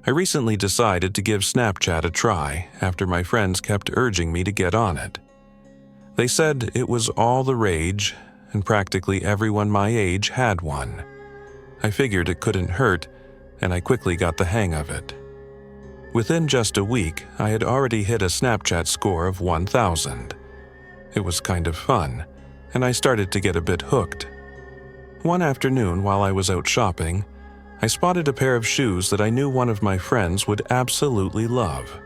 I recently decided to give Snapchat a try after my friends kept urging me to get on it. They said it was all the rage, and practically everyone my age had one. I figured it couldn't hurt, and I quickly got the hang of it. Within just a week, I had already hit a Snapchat score of 1,000. It was kind of fun, and I started to get a bit hooked. One afternoon while I was out shopping, I spotted a pair of shoes that I knew one of my friends would absolutely love.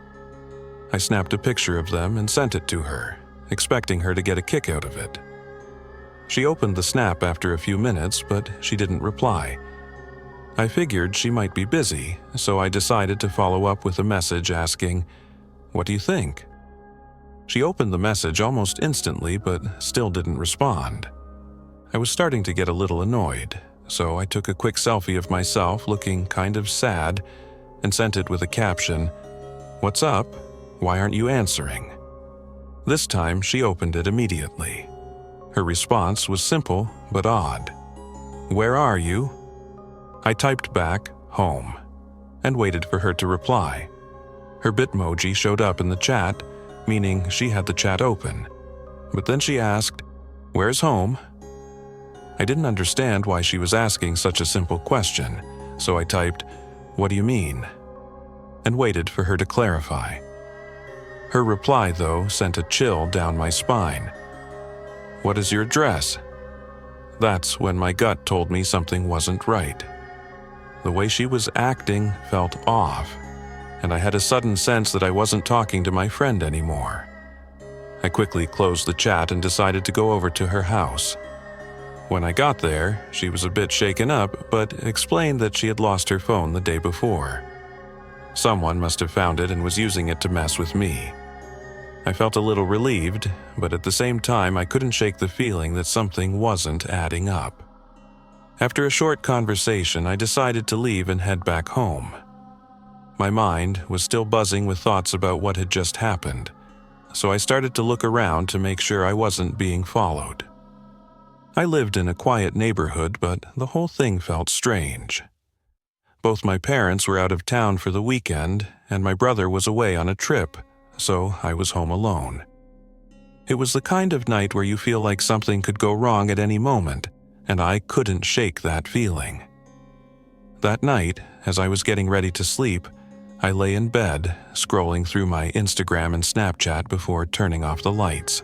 I snapped a picture of them and sent it to her, expecting her to get a kick out of it. She opened the snap after a few minutes, but she didn't reply. I figured she might be busy, so I decided to follow up with a message asking, "What do you think?" She opened the message almost instantly, but still didn't respond. I was starting to get a little annoyed, so I took a quick selfie of myself looking kind of sad and sent it with a caption, "What's up? Why aren't you answering?" This time she opened it immediately. Her response was simple but odd. "Where are you?" I typed back, "Home," and waited for her to reply. Her Bitmoji showed up in the chat, meaning she had the chat open. But then she asked, "Where's home?" I didn't understand why she was asking such a simple question, so I typed, "What do you mean?" and waited for her to clarify. Her reply, though, sent a chill down my spine. "What is your address?" That's when my gut told me something wasn't right. The way she was acting felt off, and I had a sudden sense that I wasn't talking to my friend anymore. I quickly closed the chat and decided to go over to her house. When I got there, she was a bit shaken up, but explained that she had lost her phone the day before. Someone must have found it and was using it to mess with me. I felt a little relieved, but at the same time I couldn't shake the feeling that something wasn't adding up. After a short conversation, I decided to leave and head back home. My mind was still buzzing with thoughts about what had just happened, so I started to look around to make sure I wasn't being followed. I lived in a quiet neighborhood, but the whole thing felt strange. Both my parents were out of town for the weekend, and my brother was away on a trip, so I was home alone. It was the kind of night where you feel like something could go wrong at any moment, and I couldn't shake that feeling. That night, as I was getting ready to sleep, I lay in bed, scrolling through my Instagram and Snapchat before turning off the lights.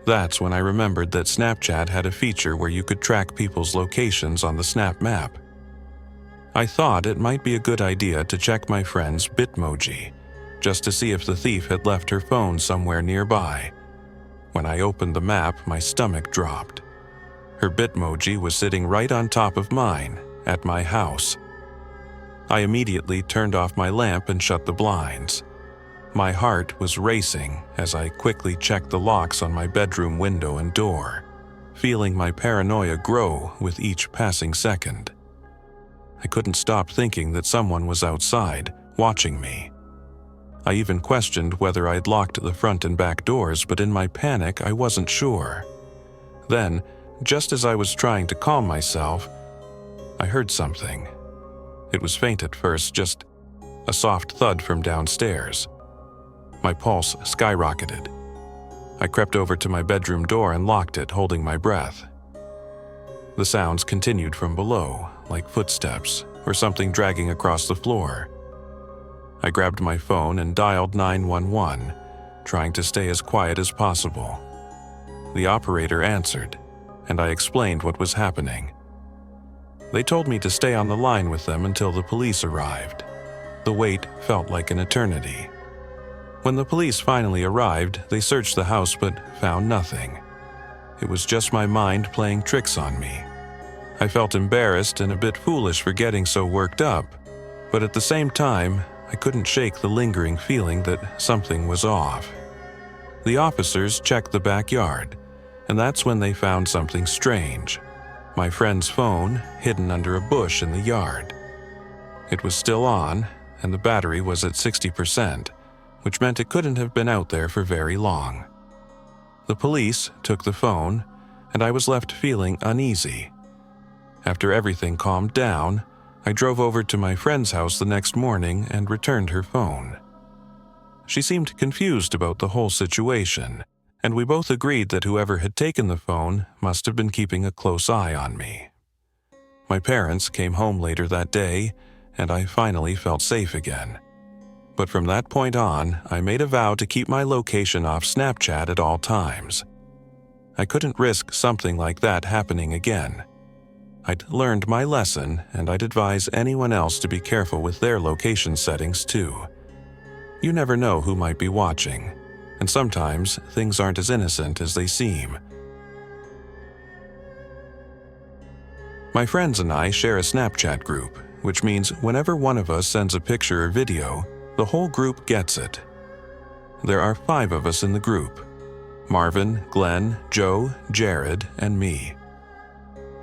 That's when I remembered that Snapchat had a feature where you could track people's locations on the Snap Map. I thought it might be a good idea to check my friend's Bitmoji, just to see if the thief had left her phone somewhere nearby. When I opened the map, my stomach dropped. Her Bitmoji was sitting right on top of mine, at my house. I immediately turned off my lamp and shut the blinds. My heart was racing as I quickly checked the locks on my bedroom window and door, feeling my paranoia grow with each passing second. I couldn't stop thinking that someone was outside, watching me. I even questioned whether I'd locked the front and back doors, but in my panic, I wasn't sure. Then, just as I was trying to calm myself, I heard something. It was faint at first, just a soft thud from downstairs. My pulse skyrocketed. I crept over to my bedroom door and locked it, holding my breath. The sounds continued from below, like footsteps or something dragging across the floor. I grabbed my phone and dialed 911, trying to stay as quiet as possible. The operator answered, and I explained what was happening. They told me to stay on the line with them until the police arrived. The wait felt like an eternity. When the police finally arrived, they searched the house but found nothing. It was just my mind playing tricks on me. I felt embarrassed and a bit foolish for getting so worked up, but at the same time, I couldn't shake the lingering feeling that something was off. The officers checked the backyard, and that's when they found something strange. My friend's phone hidden under a bush in the yard. It was still on, and the battery was at 60%, which meant it couldn't have been out there for very long. The police took the phone, and I was left feeling uneasy. After everything calmed down, I drove over to my friend's house the next morning and returned her phone. She seemed confused about the whole situation, and we both agreed that whoever had taken the phone must have been keeping a close eye on me. My parents came home later that day, and I finally felt safe again. But from that point on, I made a vow to keep my location off Snapchat at all times. I couldn't risk something like that happening again. I'd learned my lesson, and I'd advise anyone else to be careful with their location settings too. You never know who might be watching, and sometimes things aren't as innocent as they seem. My friends and I share a Snapchat group, which means whenever one of us sends a picture or video, the whole group gets it. There are 5 of us in the group: Marvin, Glenn, Joe, Jared, and me.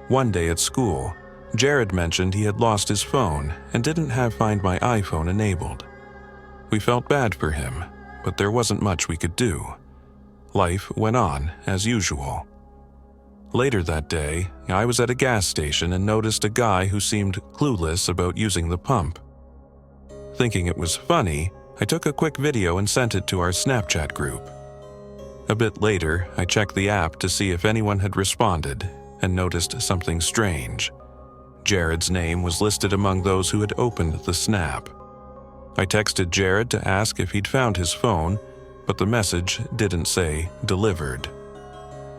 One day at school, Jared mentioned he had lost his phone and didn't have Find My iPhone enabled. We felt bad for him, but there wasn't much we could do. Life went on as usual. Later that day, I was at a gas station and noticed a guy who seemed clueless about using the pump. Thinking it was funny, I took a quick video and sent it to our Snapchat group. A bit later, I checked the app to see if anyone had responded and noticed something strange. Jared's name was listed among those who had opened the snap. I texted Jared to ask if he'd found his phone, but the message didn't say delivered.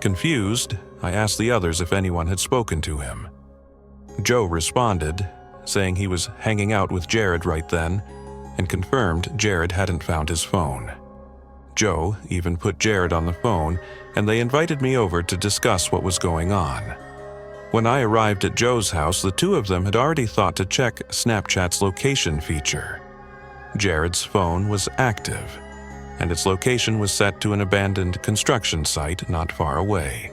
Confused, I asked the others if anyone had spoken to him. Joe responded, saying he was hanging out with Jared right then, and confirmed Jared hadn't found his phone. Joe even put Jared on the phone, and they invited me over to discuss what was going on. When I arrived at Joe's house, the 2 of them had already thought to check Snapchat's location feature. Jared's phone was active, and its location was set to an abandoned construction site not far away.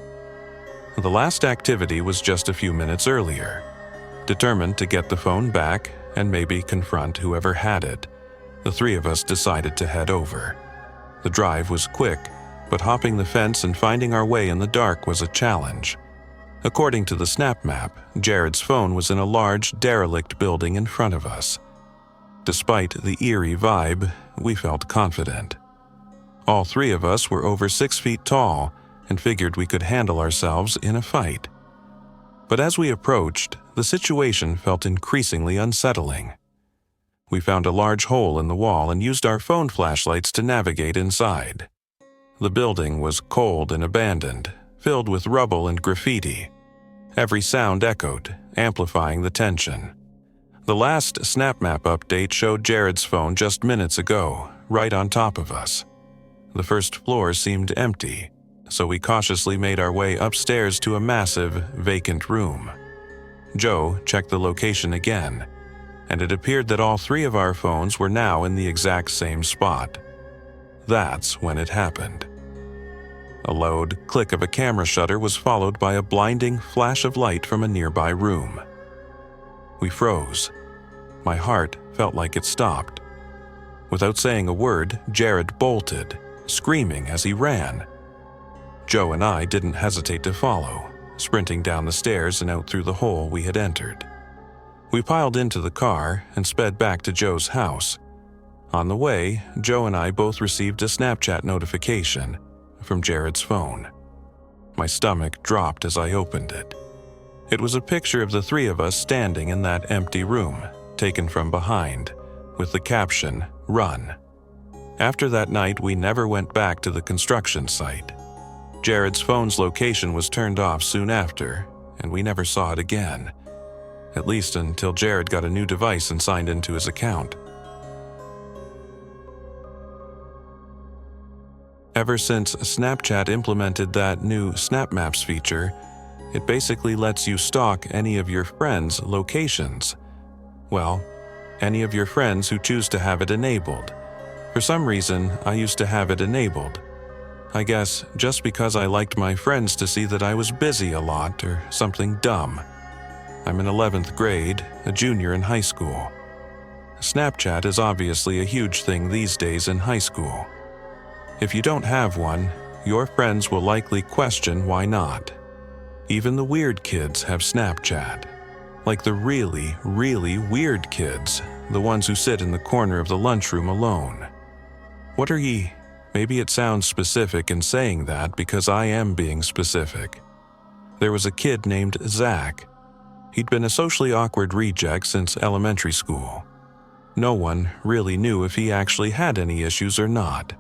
The last activity was just a few minutes earlier. Determined to get the phone back and maybe confront whoever had it, the 3 of us decided to head over. The drive was quick, but hopping the fence and finding our way in the dark was a challenge. According to the snap map, Jared's phone was in a large, derelict building in front of us. Despite the eerie vibe, we felt confident. All 3 of us were over 6 feet tall and figured we could handle ourselves in a fight. But as we approached, the situation felt increasingly unsettling. We found a large hole in the wall and used our phone flashlights to navigate inside. The building was cold and abandoned, filled with rubble and graffiti. Every sound echoed, amplifying the tension. The last SnapMap update showed Jared's phone just minutes ago, right on top of us. The first floor seemed empty, so we cautiously made our way upstairs to a massive, vacant room. Joe checked the location again, and it appeared that all 3 of our phones were now in the exact same spot. That's when it happened. A loud click of a camera shutter was followed by a blinding flash of light from a nearby room. We froze. My heart felt like it stopped. Without saying a word, Jared bolted, screaming as he ran. Joe and I didn't hesitate to follow, sprinting down the stairs and out through the hole we had entered. We piled into the car and sped back to Joe's house. On the way, Joe and I both received a Snapchat notification from Jared's phone. My stomach dropped as I opened it. It was a picture of the 3 of us standing in that empty room, taken from behind, with the caption, "Run." After that night, we never went back to the construction site. Jared's phone's location was turned off soon after, and we never saw it again. At least until Jared got a new device and signed into his account. Ever since Snapchat implemented that new Snap Maps feature, it basically lets you stalk any of your friends' locations. Well, any of your friends who choose to have it enabled. For some reason, I used to have it enabled. I guess just because I liked my friends to see that I was busy a lot or something dumb. I'm in 11th grade, a junior in high school. Snapchat is obviously a huge thing these days in high school. If you don't have one, your friends will likely question why not. Even the weird kids have Snapchat. Like the really, really weird kids, the ones who sit in the corner of the lunchroom alone. What are ye? Maybe it sounds specific in saying that because I am being specific. There was a kid named Zach. He'd been a socially awkward reject since elementary school. No one really knew if he actually had any issues or not,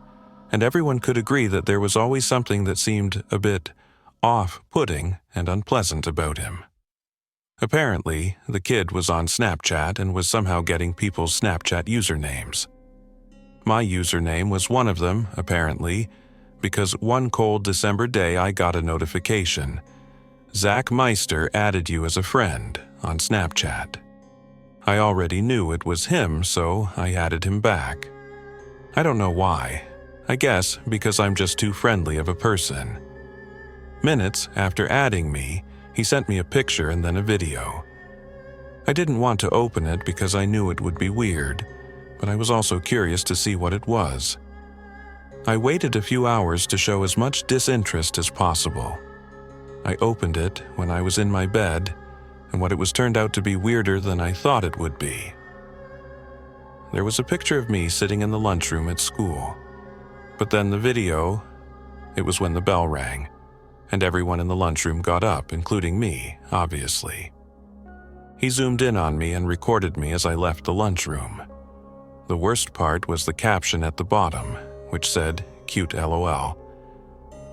and everyone could agree that there was always something that seemed a bit off-putting and unpleasant about him. Apparently, the kid was on Snapchat and was somehow getting people's Snapchat usernames. My username was one of them, apparently, because one cold December day I got a notification. Zach Meister added you as a friend on Snapchat. I already knew it was him, so I added him back. I don't know why. I guess because I'm just too friendly of a person. Minutes after adding me, he sent me a picture and then a video. I didn't want to open it because I knew it would be weird, but I was also curious to see what it was. I waited a few hours to show as much disinterest as possible. I opened it when I was in my bed, and what it was turned out to be weirder than I thought it would be. There was a picture of me sitting in the lunchroom at school. But then the video, it was when the bell rang, and everyone in the lunchroom got up, including me, obviously. He zoomed in on me and recorded me as I left the lunchroom. The worst part was the caption at the bottom, which said, "Cute LOL."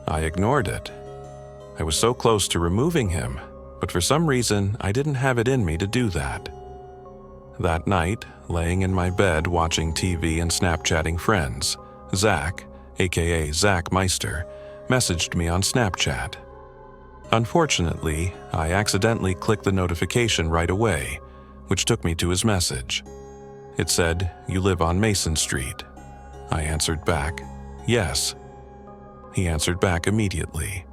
I ignored it. I was so close to removing him, but for some reason I didn't have it in me to do that. That night, laying in my bed watching TV and Snapchatting friends, Zach, aka Zach Meister, messaged me on Snapchat. Unfortunately, I accidentally clicked the notification right away, which took me to his message. It said, "You live on Mason Street." I answered back, "Yes." He answered back immediately.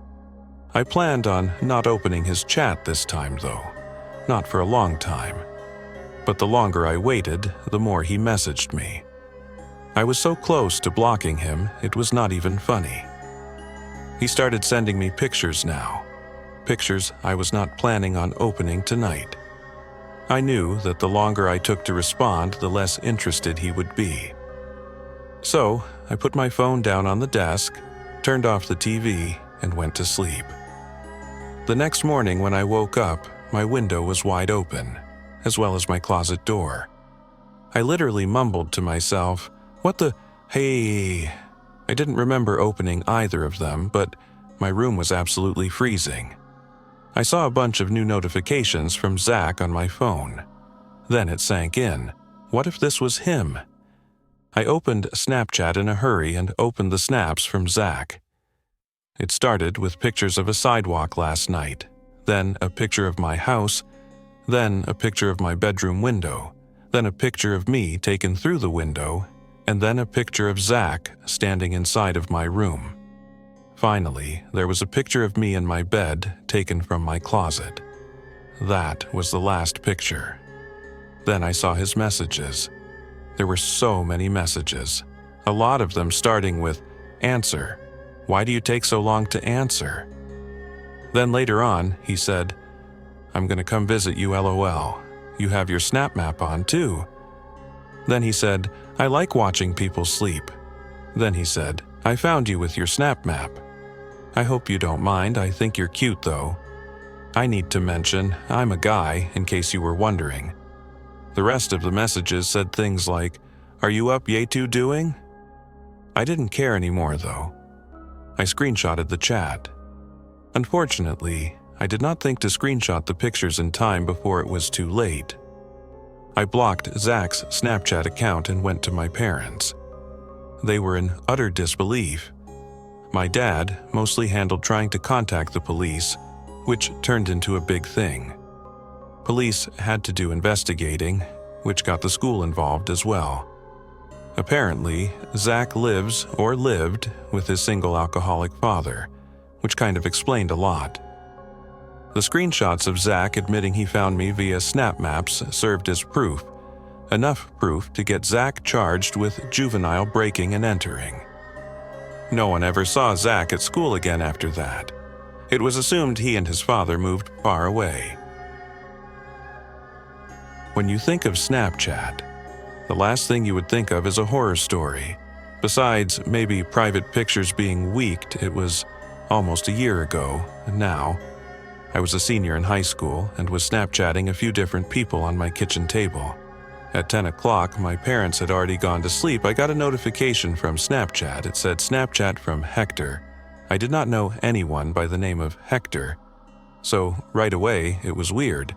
I planned on not opening his chat this time, though, not for a long time. But the longer I waited, the more he messaged me. I was so close to blocking him, it was not even funny. He started sending me pictures now, pictures I was not planning on opening tonight. I knew that the longer I took to respond, the less interested he would be. So, I put my phone down on the desk, turned off the TV, and went to sleep. The next morning when I woke up, my window was wide open, as well as my closet door. I literally mumbled to myself, "What the, hey?" I didn't remember opening either of them, but my room was absolutely freezing. I saw a bunch of new notifications from Zach on my phone. Then it sank in. What if this was him? I opened Snapchat in a hurry and opened the snaps from Zach. It started with pictures of a sidewalk last night, then a picture of my house, then a picture of my bedroom window, then a picture of me taken through the window, and then a picture of Zach standing inside of my room. Finally, there was a picture of me in my bed taken from my closet. That was the last picture. Then I saw his messages. There were so many messages, a lot of them starting with, "Answer. Why do you take so long to answer?" Then later on, he said, "I'm gonna come visit you LOL. You have your Snap Map on too." Then he said, "I like watching people sleep." Then he said, "I found you with your Snap Map. I hope you don't mind, I think you're cute though." I need to mention, I'm a guy, in case you were wondering. The rest of the messages said things like, "Are you up Yetu doing?" I didn't care anymore though. I screenshotted the chat. Unfortunately, I did not think to screenshot the pictures in time before it was too late. I blocked Zach's Snapchat account and went to my parents. They were in utter disbelief. My dad mostly handled trying to contact the police, which turned into a big thing. Police had to do investigating, which got the school involved as well. Apparently, Zach lives or lived with his single alcoholic father, which kind of explained a lot. The screenshots of Zach admitting he found me via Snap Maps served as proof, enough proof to get Zach charged with juvenile breaking and entering. No one ever saw Zach at school again after that. It was assumed he and his father moved far away. When you think of Snapchat, the last thing you would think of is a horror story. Besides maybe private pictures being leaked, it was almost a year ago, and now I was a senior in high school and was Snapchatting a few different people on my kitchen table. At 10 o'clock, my parents had already gone to sleep. I got a notification from Snapchat. It said Snapchat from Hector. I did not know anyone by the name of Hector, so right away it was weird.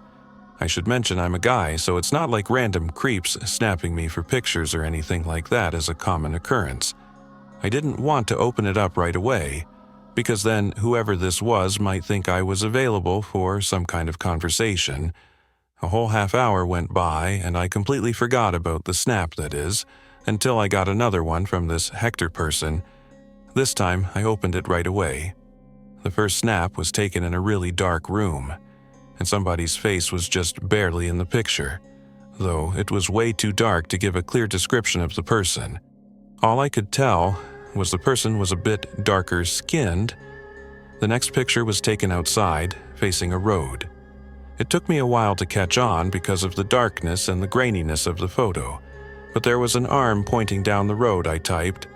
I should mention I'm a guy, so it's not like random creeps snapping me for pictures or anything like that is a common occurrence. I didn't want to open it up right away, because then whoever this was might think I was available for some kind of conversation. A whole half hour went by, and I completely forgot about the snap, that is, until I got another one from this Hector person. This time, I opened it right away. The first snap was taken in a really dark room, and somebody's face was just barely in the picture, though it was way too dark to give a clear description of the person. All I could tell was the person was a bit darker skinned. The next picture was taken outside, facing a road. It took me a while to catch on because of the darkness and the graininess of the photo, but there was an arm pointing down the road. I typed,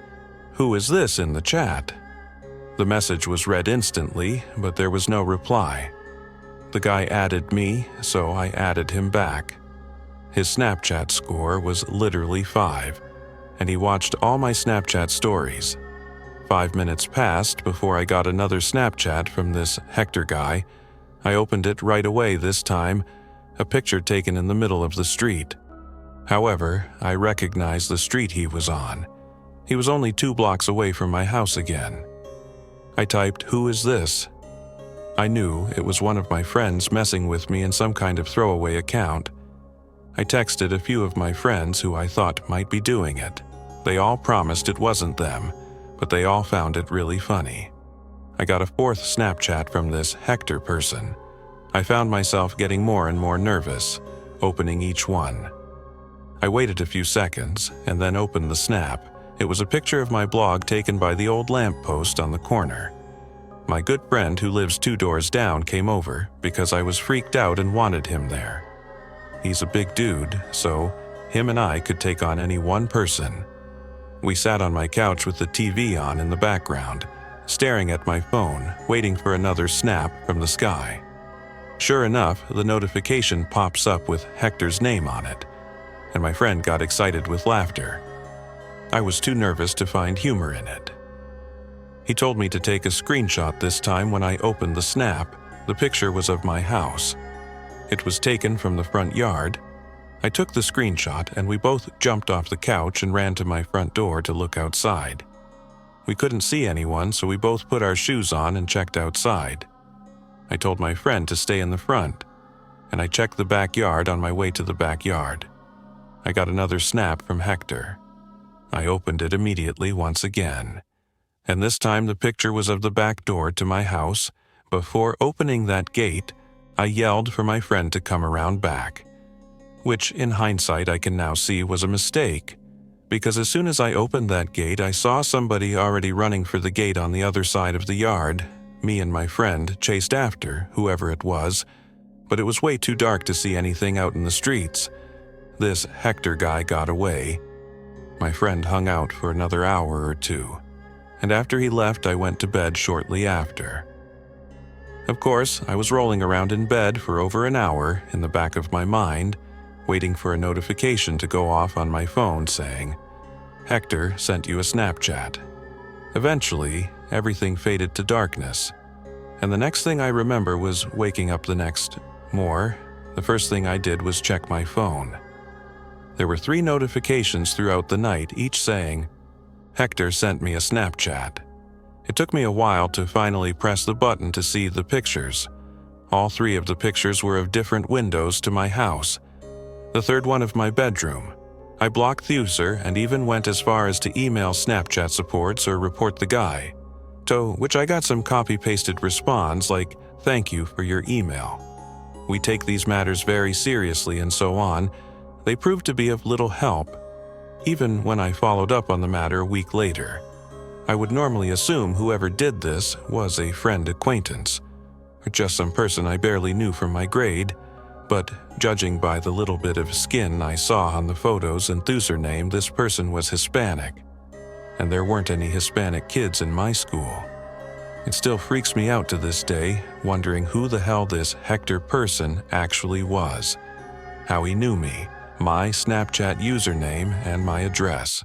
"Who is this?" in the chat. The message was read instantly, but there was no reply. The guy added me, so I added him back. His Snapchat score was literally 5, and he watched all my Snapchat stories. 5 minutes passed before I got another Snapchat from this Hector guy. I opened it right away this time, a picture taken in the middle of the street. However, I recognized the street he was on. He was only 2 blocks away from my house again. I typed, "Who is this?" I knew it was one of my friends messing with me in some kind of throwaway account. I texted a few of my friends who I thought might be doing it. They all promised it wasn't them, but they all found it really funny. I got a 4th Snapchat from this Hector person. I found myself getting more and more nervous, opening each one. I waited a few seconds and then opened the snap. It was a picture of my blog taken by the old lamppost on the corner. My good friend who lives 2 doors down came over because I was freaked out and wanted him there. He's a big dude, so him and I could take on any one person. We sat on my couch with the TV on in the background, staring at my phone, waiting for another snap from the sky. Sure enough, the notification pops up with Hector's name on it, and my friend got excited with laughter. I was too nervous to find humor in it. He told me to take a screenshot this time when I opened the snap. The picture was of my house. It was taken from the front yard. I took the screenshot and we both jumped off the couch and ran to my front door to look outside. We couldn't see anyone, so we both put our shoes on and checked outside. I told my friend to stay in the front, and I checked the backyard on my way to the backyard. I got another snap from Hector. I opened it immediately once again, and this time the picture was of the back door to my house. Before opening that gate, I yelled for my friend to come around back, which in hindsight I can now see was a mistake, because as soon as I opened that gate, I saw somebody already running for the gate on the other side of the yard. Me and my friend chased after whoever it was, but it was way too dark to see anything out in the streets. This Hector guy got away. My friend hung out for another hour or 2, and after he left, I went to bed shortly after. Of course, I was rolling around in bed for over an hour in the back of my mind, waiting for a notification to go off on my phone saying, "Hector sent you a Snapchat." Eventually, everything faded to darkness, and the next thing I remember was waking up the first thing I did was check my phone. There were 3 notifications throughout the night, each saying, "Hector sent me a Snapchat." It took me a while to finally press the button to see the pictures. All 3 of the pictures were of different windows to my house. The third one of my bedroom. I blocked the user and even went as far as to email Snapchat supports or report the guy, to which I got some copy-pasted response like, "Thank you for your email. We take these matters very seriously," and so on. They proved to be of little help, even when I followed up on the matter a week later. I would normally assume whoever did this was a friend acquaintance, or just some person I barely knew from my grade, But judging by the little bit of skin I saw on the photos and username, this person was Hispanic. And there weren't any Hispanic kids in my school. It still freaks me out to this day, wondering who the hell this Hector person actually was, how he knew me, my Snapchat username, and my address.